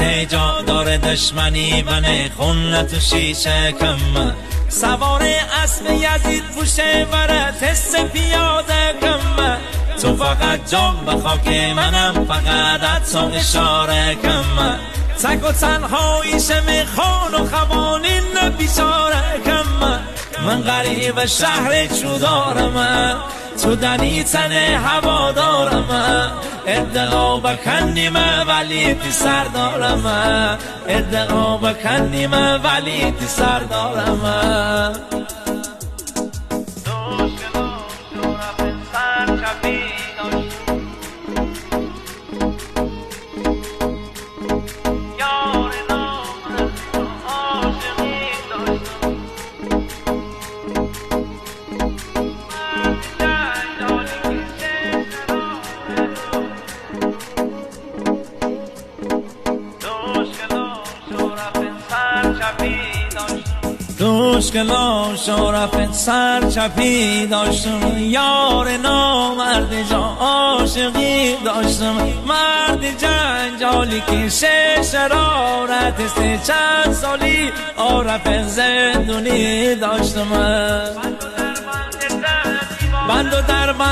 ته جا داره دشمنی بنه خون تو شیشه کم سوار اسب یزید پوشه ورد حس پیاده کم تو فقط جان به خاک منم فقط تو اشاره کم تک و تنهاییشه میخوان و خوانین بیچاره کم من غریب شهر چودارم تو دنی تن هوا دارم ادعا بکنیم ولی تی سر دارم ادعا بکنیم ولی تی سر دارم دوشکلا شرف سر چپی داشتم یار نامرد جا عاشقی داشتم مرد جنجالی که شرارت سه چند سالی عارف زندونی داشتم بند و در